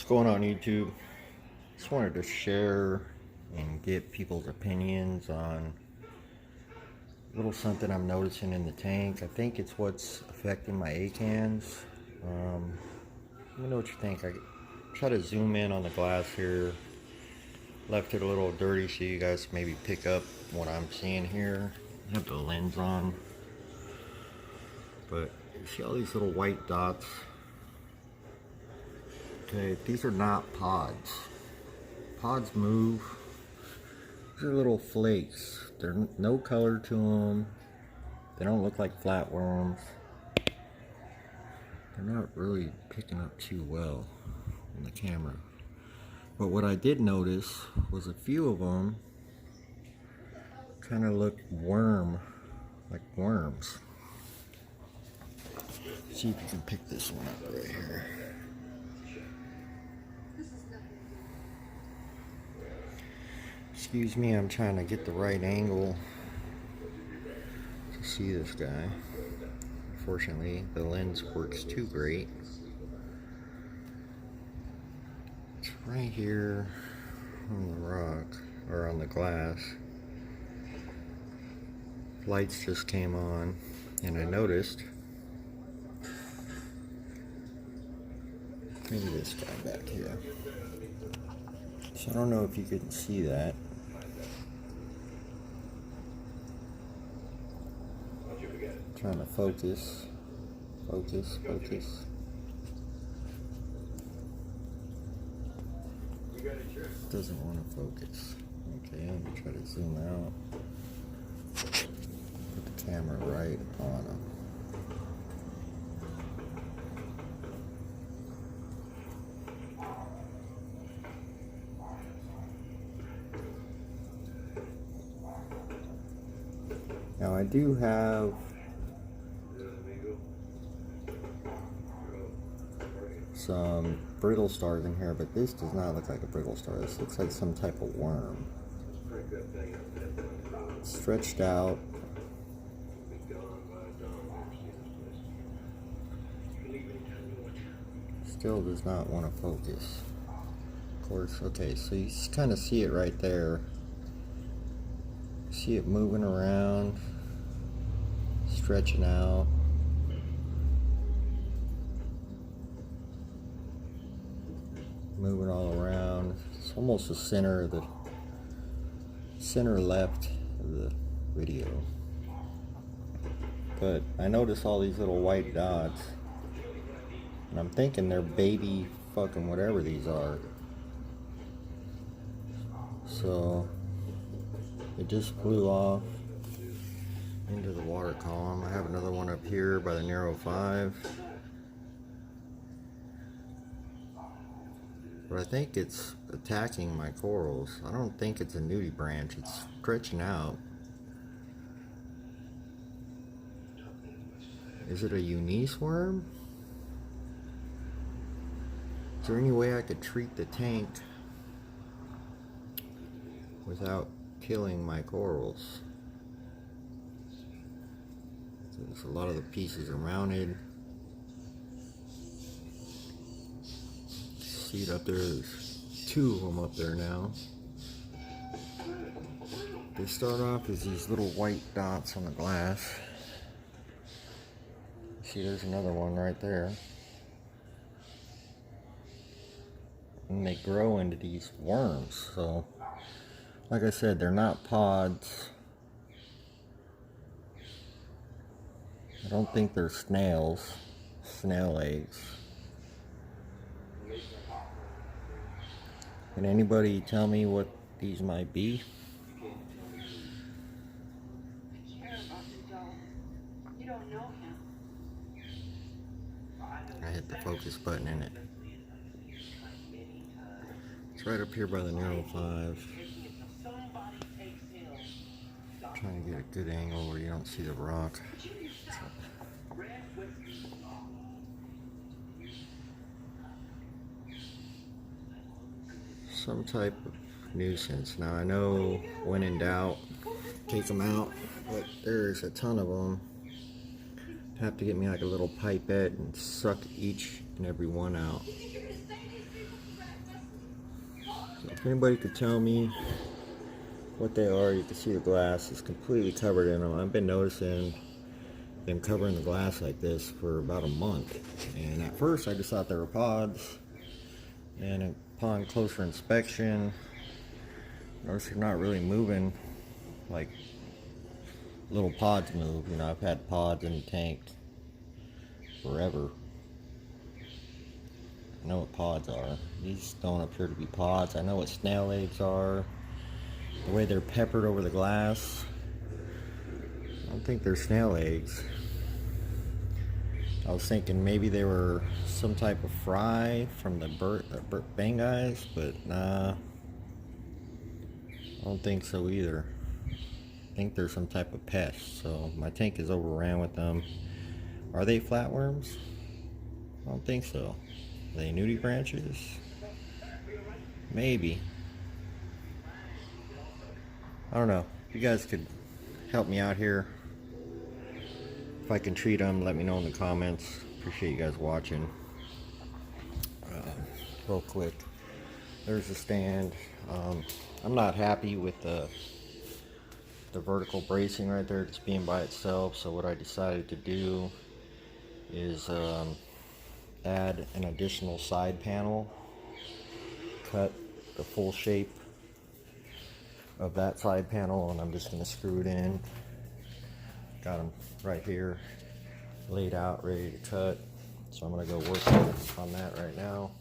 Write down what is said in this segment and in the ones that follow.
Going on YouTube? Just wanted to share and get people's opinions on a little something I'm noticing in the tank. I think it's what's affecting my A-cans. Let me know what you think. I try to zoom in on the glass here. Left it a little dirty so you guys maybe pick up what I'm seeing here. I have the lens on. But you see all these little white dots? Okay, these are not pods. Pods move. These are little flakes. There's no color to them. They don't look like flatworms. They're not really picking up too well on the camera. But what I did notice was a few of them kind of look like worms. See if you can pick this one up right here. Excuse me, I'm trying to get the right angle to see this guy. Unfortunately, the lens works too great. It's right here on the rock, or on the glass. Lights just came on, and I noticed maybe this guy back here. So I don't know if you can see that. Trying to focus. Doesn't want to focus. Okay, let me try to zoom out. Put the camera right on him. Now I do have some brittle stars in here, but this does not look like a brittle star. This looks like some type of worm. Stretched out. Still does not want to focus. Of course, okay, so you kind of see it right there. See it moving around, stretching out. Moving all around. It's almost the center left of the video. But I notice all these little white dots, and I'm thinking they're baby fucking whatever these are. So it just flew off into the water column. I have another one up here by the Nero 5. But I think it's attacking my corals. I don't think it's a nudibranch. It's stretching out. Is it a Eunice worm? Is there any way I could treat the tank without killing my corals? There's a lot of the pieces are mounted. See it up there, there's 2 of them up there now. They start off as these little white dots on the glass. See, there's another one right there. And they grow into these worms. So, like I said, they're not pods. I don't think they're snail eggs. Can anybody tell me what these might be? I hit the focus button in it. It's right up here by the Nero 5. Trying to get a good angle where you don't see the rock. Some type of nuisance. Now I know when in doubt, take them out, but there's a ton of them. Have to get me like a little pipette and suck each and every one out. If anybody could tell me what they are, you can see the glass is completely covered in them. I've been noticing them covering the glass like this for about a month, and at first I just thought they were pods, and upon closer inspection notice they're not really moving like little pods move. You know, I've had pods in the tank forever. I know what pods are. These don't appear to be pods. I know what snail eggs are. The way they're peppered over the glass, I don't think they're snail eggs. I was thinking maybe they were some type of fry from the Bang guys, but nah, I don't think so either. I think they're some type of pest, so my tank is overran with them. Are they flatworms? I don't think so. Are they nudibranches? Maybe. I don't know. If you guys could help me out here, if I can treat them, let me know in the comments. Appreciate you guys watching. Real quick, there's the stand. I'm not happy with the vertical bracing right there, just being by itself. So what I decided to do is add an additional side panel, cut the full shape of that side panel, and I'm just going to screw it in. Got them right here laid out, ready to cut. So I'm going to go work on that right now,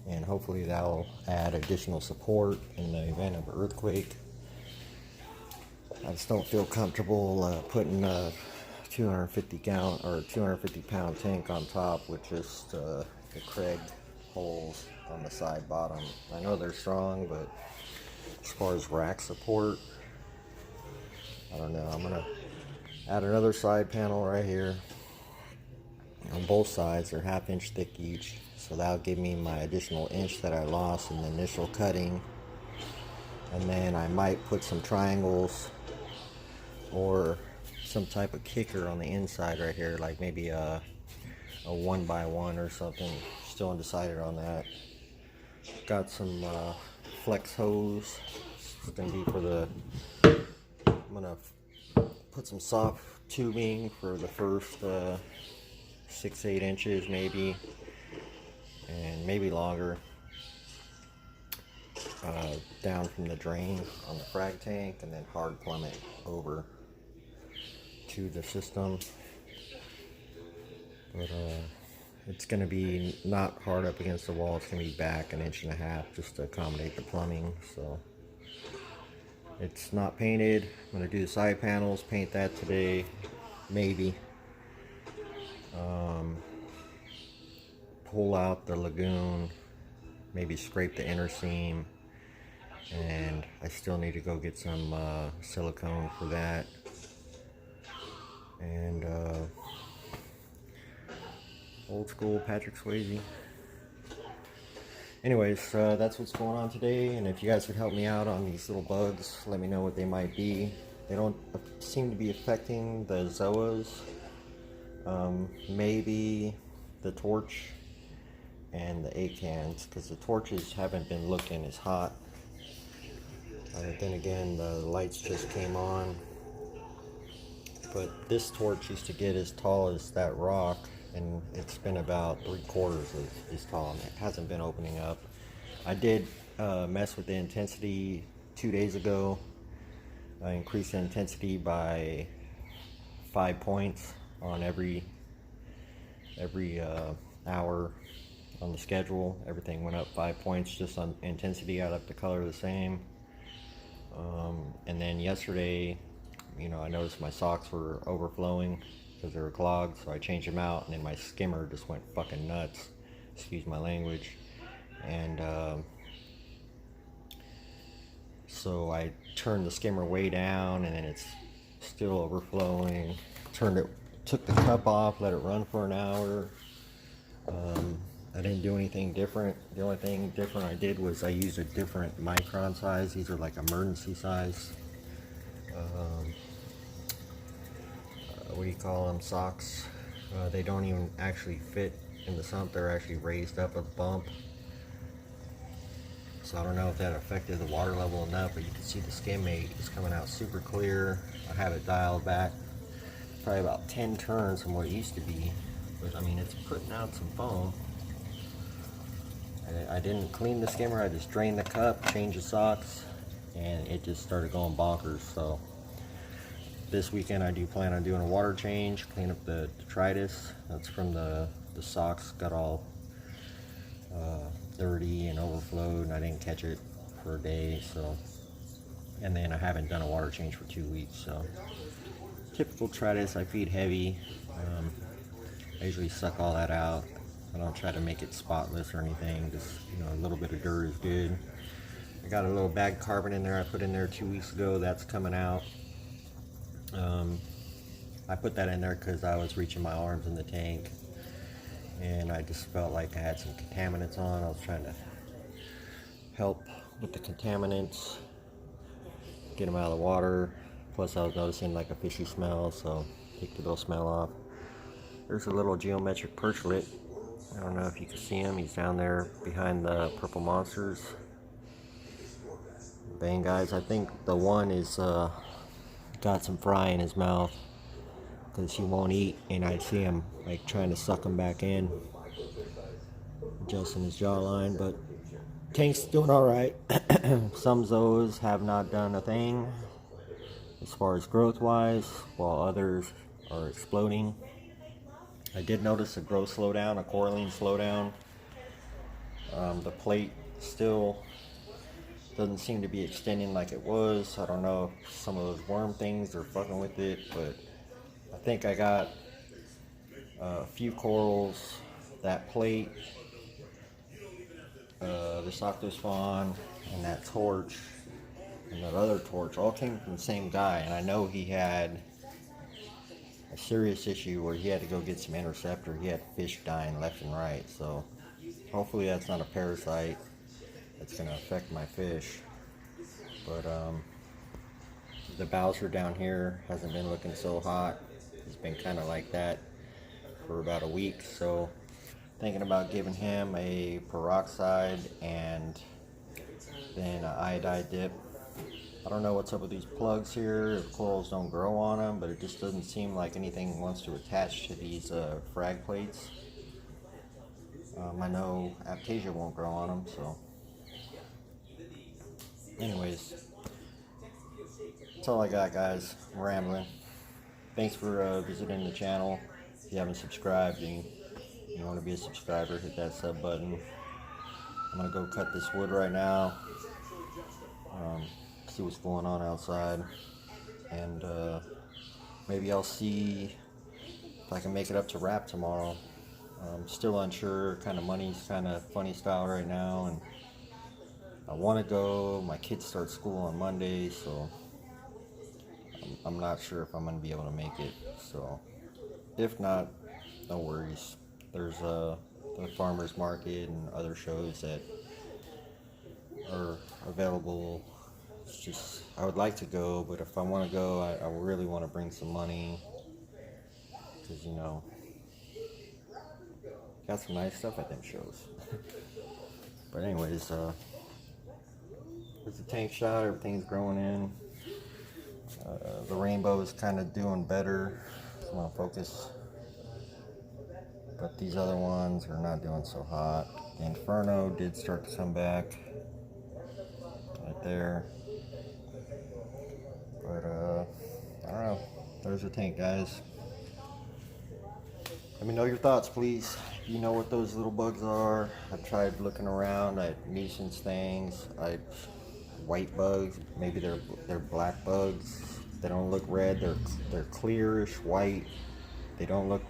and hopefully that'll add additional support in the event of an earthquake. I just don't feel comfortable putting a 250 gallon or 250 pound tank on top with just the Kreg holes on the side bottom. I know they're strong, but as far as rack support, I don't know. I'm gonna add another side panel right here on both sides. They're 1/2 inch thick each, so that'll give me my additional inch that I lost in the initial cutting. And then I might put some triangles or some type of kicker on the inside right here, like maybe a 1x1 or something. Still undecided on that. Got some flex hose. It's gonna be for the, I'm gonna put some soft tubing for the first 6-8 inches maybe, and maybe longer, down from the drain on the frag tank, and then hard plummet over to the system. But it's going to be not hard up against the wall. It's going to be back 1.5 inches just to accommodate the plumbing. So it's not painted. I'm going to do the side panels, paint that today, maybe. Pull out the lagoon, maybe scrape the inner seam, and I still need to go get some silicone for that. And old school Patrick Swayze. Anyways, that's what's going on today, and if you guys could help me out on these little bugs, let me know what they might be. They don't seem to be affecting the zoas. Maybe the torch and the acans, because the torches haven't been looking as hot. Then again, the lights just came on. But this torch used to get as tall as that rock, and it's been about 3/4 as tall, and it hasn't been opening up. I did mess with the intensity 2 days ago. I increased the intensity by 5 points on every hour on the schedule. Everything went up 5 points just on intensity. I left the color the same. And then yesterday, you know, I noticed my socks were overflowing because they were clogged, so I changed them out, and then my skimmer just went fucking nuts, excuse my language. And so I turned the skimmer way down, and then it's still overflowing. Took the cup off, let it run for an hour. I didn't do anything different. The only thing different I did was I used a different micron size. These are like emergency size. What do you call them? Socks. They don't even actually fit in the sump. They're actually raised up a bump. So I don't know if that affected the water level enough, but you can see the skimmate is coming out super clear. I have it dialed back probably about 10 turns from what it used to be, but I mean, it's putting out some foam. I didn't clean the skimmer, I just drained the cup, changed the socks, and it just started going bonkers. So this weekend I do plan on doing a water change, clean up the detritus. That's from the socks, got all dirty and overflowed, and I didn't catch it for a day. So, and then I haven't done a water change for 2 weeks. So typical detritus, I feed heavy. I usually suck all that out. I don't try to make it spotless or anything, just, you know, a little bit of dirt is good. I got a little bag carbon in there I put in there 2 weeks ago. That's coming out. I put that in there because I was reaching my arms in the tank and I just felt like I had some contaminants on. I was trying to help with the contaminants, get them out of the water. Plus I was noticing like a fishy smell, so take the little smell off. There's a little geometric perchlet. I don't know if you can see him. He's down there behind the purple monsters. Bang guys, I think the one is got some fry in his mouth because he won't eat, and I see him like trying to suck him back in, adjusting his jawline. But tank's doing all right. Some zoos have not done a thing as far as growth wise, while others are exploding. I did notice a growth slowdown, a coralline slowdown. The plate still doesn't seem to be extending like it was. I don't know if some of those worm things are fucking with it, but I think I got a few corals, that plate, this octopus fawn, and that torch, and that other torch all came from the same guy. And I know he had a serious issue where he had to go get some interceptor. He had fish dying left and right, so hopefully that's not a parasite that's going to affect my fish. But the Bowser down here hasn't been looking so hot. It's been kind of like that for about a week, so thinking about giving him a peroxide and then an iodide dip. I don't know what's up with these plugs here. The corals don't grow on them, but it just doesn't seem like anything wants to attach to these frag plates. I know Aiptasia won't grow on them, so anyways, that's all I got, guys. I'm rambling. Thanks for visiting the channel. If you haven't subscribed and you want to be a subscriber, hit that sub button. I'm gonna go cut this wood right now, see what's going on outside, and maybe I'll see if I can make it up to Wrap tomorrow. I'm still unsure. Kind of money's kind of funny style right now, and I want to go. My kids start school on Monday, so I'm not sure if I'm going to be able to make it. So if not, no worries. There's the farmers market and other shows that are available. It's just, I would like to go, but if I want to go, I really want to bring some money, because, you know, got some nice stuff at them shows. But anyways, there's a tank shot. Everything's growing in. The rainbow is kind of doing better. Come on, focus. But these other ones are not doing so hot. The Inferno did start to come back right there. But I don't know. There's a tank, guys. Let me know your thoughts, please. If you know what those little bugs are. I've tried looking around at nuisance things. White bugs. Maybe they're black bugs. They don't look red. They're clearish white. They don't look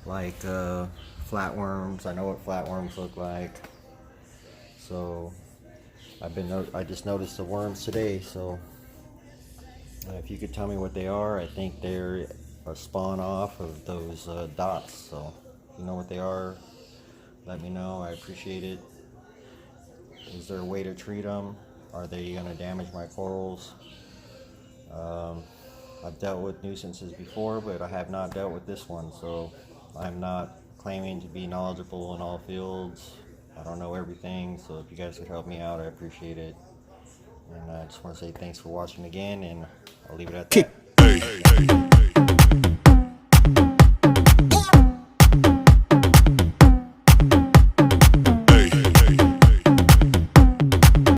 like flatworms. I know what flatworms look like. So I just noticed the worms today. So if you could tell me what they are, I think they're a spawn off of those dots. So if you know what they are, let me know. I appreciate it. Is there a way to treat them? Are they going to damage my corals? I've dealt with nuisances before, but I have not dealt with this one, so I'm not claiming to be knowledgeable in all fields. I don't know everything, so if you guys could help me out, I appreciate it. And I just want to say thanks for watching again, and I'll leave it at that.